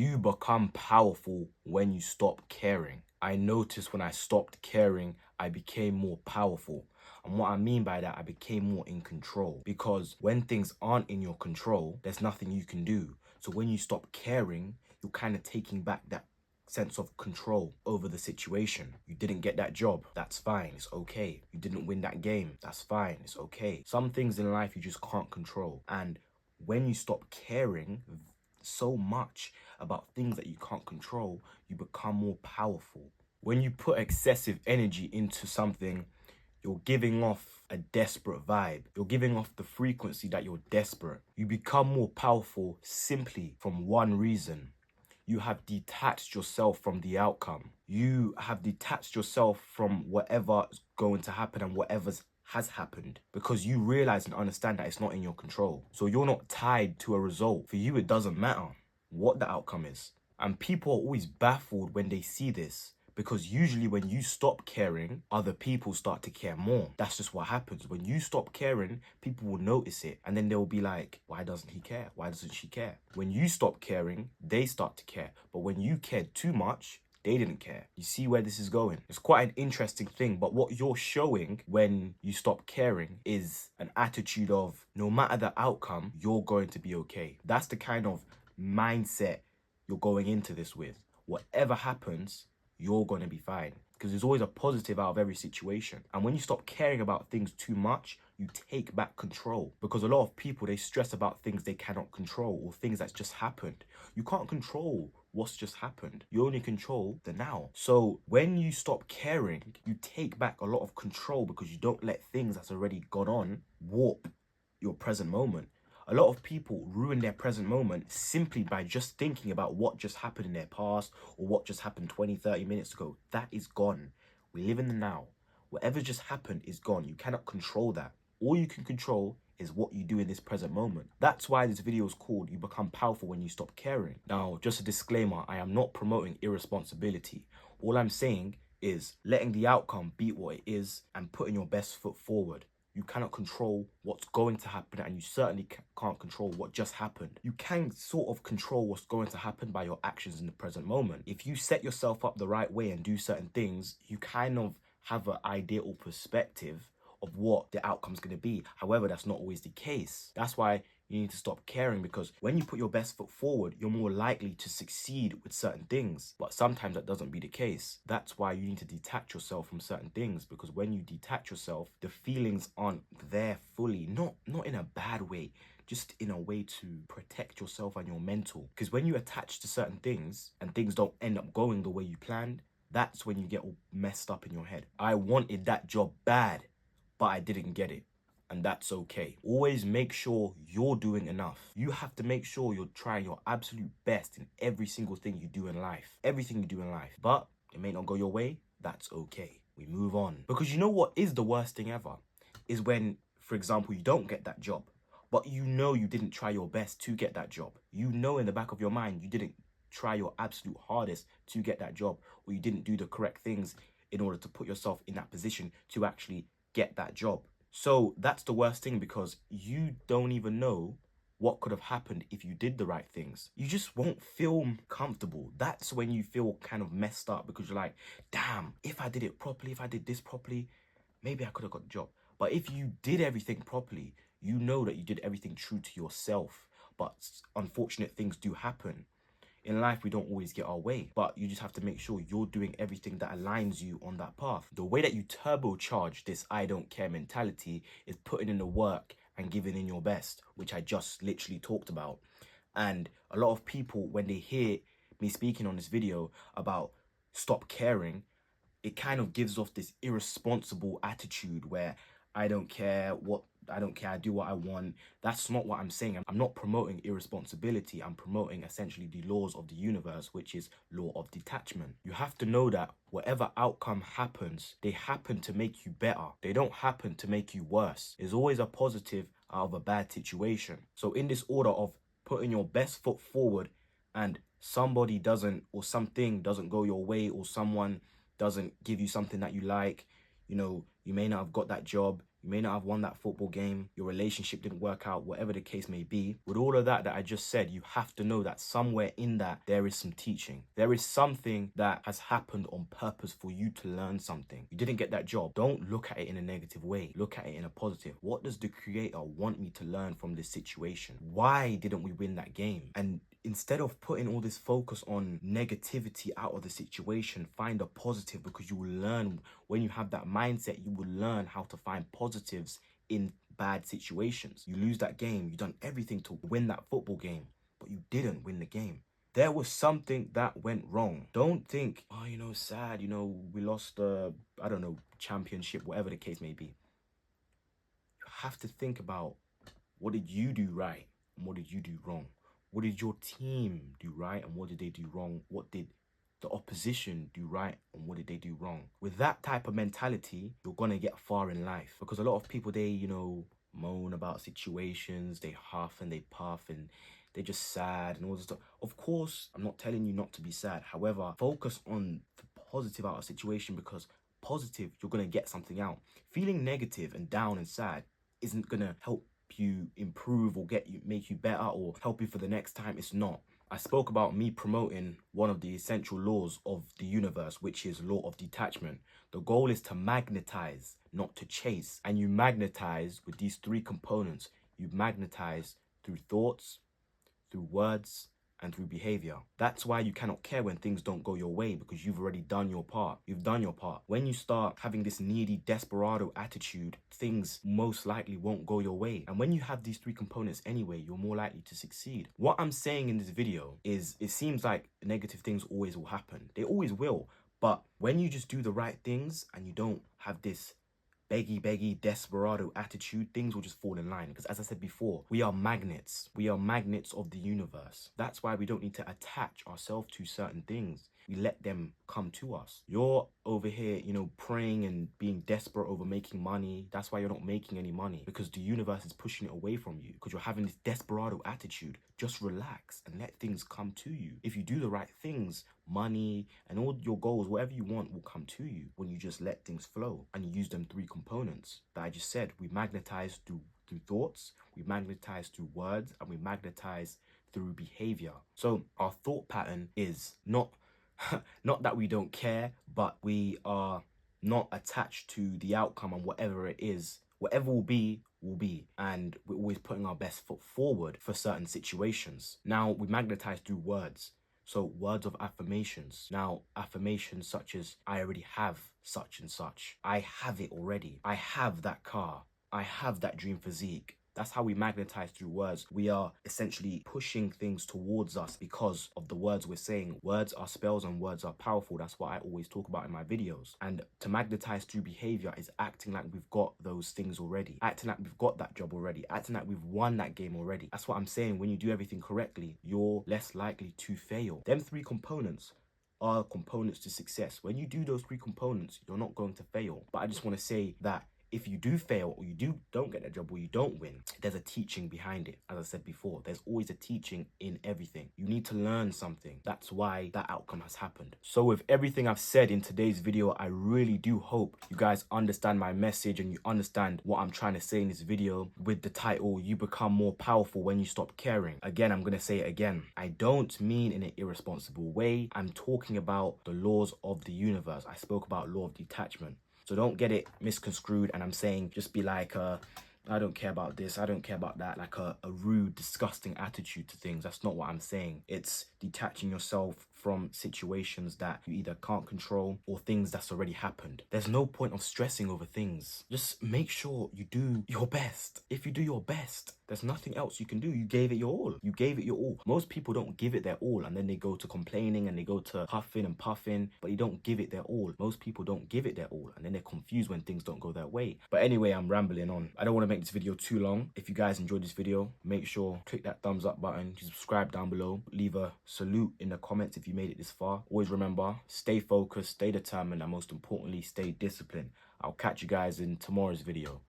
You become powerful when you stop caring. I noticed when I stopped caring, I became more powerful. And what I mean by that, I became more in control. Because when things aren't in your control, there's nothing you can do. So when you stop caring, you're kind of taking back that sense of control over the situation. You didn't get that job, that's fine, it's okay. You didn't win that game, that's fine, it's okay. Some things in life you just can't control. And when you stop caring so much about things that you can't control, you become more powerful. When you put excessive energy into something, you're giving off a desperate vibe. You're giving off the frequency that you're desperate. You become more powerful simply from one reason. You have detached yourself from the outcome. You have detached yourself from whatever's going to happen and whatever's has happened, because you realize and understand that it's not in your control. So you're not tied to a result. For you, it doesn't matter what the outcome is. And people are always baffled when they see this, because usually when you stop caring, other people start to care more. That's just what happens. When you stop caring, people will notice it, and then they'll be like, why doesn't he care? Why doesn't she care? When you stop caring, they start to care. But when you cared too much, they didn't care. You see where this is going? It's quite an interesting thing, but what you're showing when you stop caring is an attitude of no matter the outcome, you're going to be okay. That's the kind of mindset you're going into this with. Whatever happens, you're going to be fine, because there's always a positive out of every situation. And when you stop caring about things too much, you take back control. Because a lot of people, they stress about things they cannot control, or things that's just happened. You can't control what's just happened. You only control the now. So when you stop caring, you take back a lot of control, because you don't let things that's already gone on warp your present moment. A lot of people ruin their present moment simply by just thinking about what just happened in their past, or what just happened 20, 30 minutes ago. That is gone. We live in the now. Whatever just happened is gone. You cannot control that. All you can control is what you do in this present moment. That's why this video is called You Become Powerful When You Stop Caring. Now, just a disclaimer, I am not promoting irresponsibility. All I'm saying is letting the outcome be what it is and putting your best foot forward. You cannot control what's going to happen, and you certainly can't control what just happened. You can sort of control what's going to happen by your actions in the present moment. If you set yourself up the right way and do certain things, you kind of have an idea or perspective of what the outcome's going to be. However, that's not always the case. That's why you need to stop caring, because when you put your best foot forward, you're more likely to succeed with certain things. But sometimes that doesn't be the case. That's why you need to detach yourself from certain things, because when you detach yourself, the feelings aren't there fully. Not in a bad way, just in a way to protect yourself and your mental. Because when you attach to certain things and things don't end up going the way you planned, that's when you get all messed up in your head. I wanted that job bad, but I didn't get it. And that's okay. Always make sure you're doing enough. You have to make sure you're trying your absolute best in every single thing you do in life. Everything you do in life. But it may not go your way. That's okay. We move on. Because you know what is the worst thing ever? Is when, for example, you don't get that job, but you know you didn't try your best to get that job. You know in the back of your mind you didn't try your absolute hardest to get that job, or you didn't do the correct things in order to put yourself in that position to actually get that job. So that's the worst thing, because you don't even know what could have happened if you did the right things. You just won't feel comfortable. That's when you feel kind of messed up, because you're like, damn, if I did it properly, if I did this properly, maybe I could have got the job. But if you did everything properly, you know that you did everything true to yourself. But unfortunate things do happen. In life, we don't always get our way, but you just have to make sure you're doing everything that aligns you on that path. The way that you turbocharge this I don't care mentality is putting in the work and giving in your best, which I just literally talked about. And a lot of people, when they hear me speaking on this video about stop caring, it kind of gives off this irresponsible attitude where I don't care, I do what I want. That's not what I'm saying. I'm not promoting irresponsibility. I'm promoting essentially the laws of the universe, which is law of detachment. You have to know that whatever outcome happens, they happen to make you better. They don't happen to make you worse. There's always a positive out of a bad situation. So in this order of putting your best foot forward, and somebody doesn't, or something doesn't go your way, or someone doesn't give you something that you like, you know, you may not have got that job, You may not have won that football game. Your relationship didn't work out, whatever the case may be. With all of that I just said, you have to know that somewhere in that there is some teaching. There is something that has happened on purpose for you to learn something. You didn't get that job. Don't look at it in a negative way. Look at it in a positive. What does the creator want me to learn from this situation? Why didn't we win that game? And instead of putting all this focus on negativity out of the situation, find a positive, because you will learn. When you have that mindset, you will learn how to find positives in bad situations. You lose that game, you've done everything to win that football game, but you didn't win the game. There was something that went wrong. Don't think, oh, sad, we lost the, I don't know, championship, whatever the case may be. You have to think about, what did you do right and what did you do wrong? What did your team do right and what did they do wrong? What did the opposition do right and what did they do wrong? With that type of mentality, you're gonna get far in life, because a lot of people, they, moan about situations, they huff and they puff and they're just sad and all this stuff. Of course, I'm not telling you not to be sad. However, focus on the positive out of situation, because positive, you're gonna get something out. Feeling negative and down and sad isn't gonna help you improve or make you better or help you for the next time. It's not. I spoke about me promoting one of the essential laws of the universe, which is law of detachment. The goal is to magnetize, not to chase. And you magnetize with these three components. You magnetize through thoughts, through words, and through behavior. That's why you cannot care when things don't go your way, because you've already done your part. You've done your part. When you start having this needy, desperado attitude, things most likely won't go your way. And when you have these three components anyway, you're more likely to succeed. What I'm saying in this video is, it seems like negative things always will happen. They always will. But when you just do the right things and you don't have this beggy, desperado attitude, things will just fall in line. Because as I said before, we are magnets. We are magnets of the universe. That's why we don't need to attach ourselves to certain things. We let them come to us. You're over here, praying and being desperate over making money. That's why you're not making any money, because the universe is pushing it away from you, because you're having this desperado attitude. Just relax and let things come to you. If you do the right things, money and all your goals, whatever you want, will come to you when you just let things flow and you use them three components that I just said. We magnetize through thoughts, we magnetize through words, and we magnetize through behavior. So our thought pattern is not that we don't care, but we are not attached to the outcome, and whatever it is, whatever will be, and we're always putting our best foot forward for certain situations. Now, we magnetize through words. So words of affirmations. Now, affirmations such as, I already have such and such. I have it already. I have that car. I have that dream physique. That's how we magnetize through words. We are essentially pushing things towards us because of the words we're saying. Words are spells and words are powerful. That's what I always talk about in my videos. And to magnetize through behavior is acting like we've got those things already. Acting like we've got that job already. Acting like we've won that game already. That's what I'm saying. When you do everything correctly, you're less likely to fail. Them three components are components to success. When you do those three components, you're not going to fail. But I just want to say that if you do fail, or you don't get a job, or you don't win, there's a teaching behind it. As I said before, there's always a teaching in everything. You need to learn something. That's why that outcome has happened. So with everything I've said in today's video, I really do hope you guys understand my message and you understand what I'm trying to say in this video with the title, You Become More Powerful When You Stop Caring. Again, I'm going to say it again. I don't mean in an irresponsible way. I'm talking about the laws of the universe. I spoke about law of detachment. So don't get it misconstrued, and I'm saying just be like, I don't care about this, I don't care about that, like a rude, disgusting attitude to things. That's not what I'm saying. It's detaching yourself from situations that you either can't control or things that's already happened. There's no point of stressing over things. Just make sure you do your best. If you do your best, there's nothing else you can do. You gave it your all. You gave it your all. Most people don't give it their all, and then they go to complaining and they go to huffing and puffing, but you don't give it their all. Most people don't give it their all, and then they're confused when things don't go their way. But anyway, I'm rambling on. I don't want to make this video too long. If you guys enjoyed this video, make sure click that thumbs up button, subscribe down below, leave a salute in the comments if you made it this far. Always remember, stay focused, stay determined, and most importantly, stay disciplined. I'll catch you guys in tomorrow's video.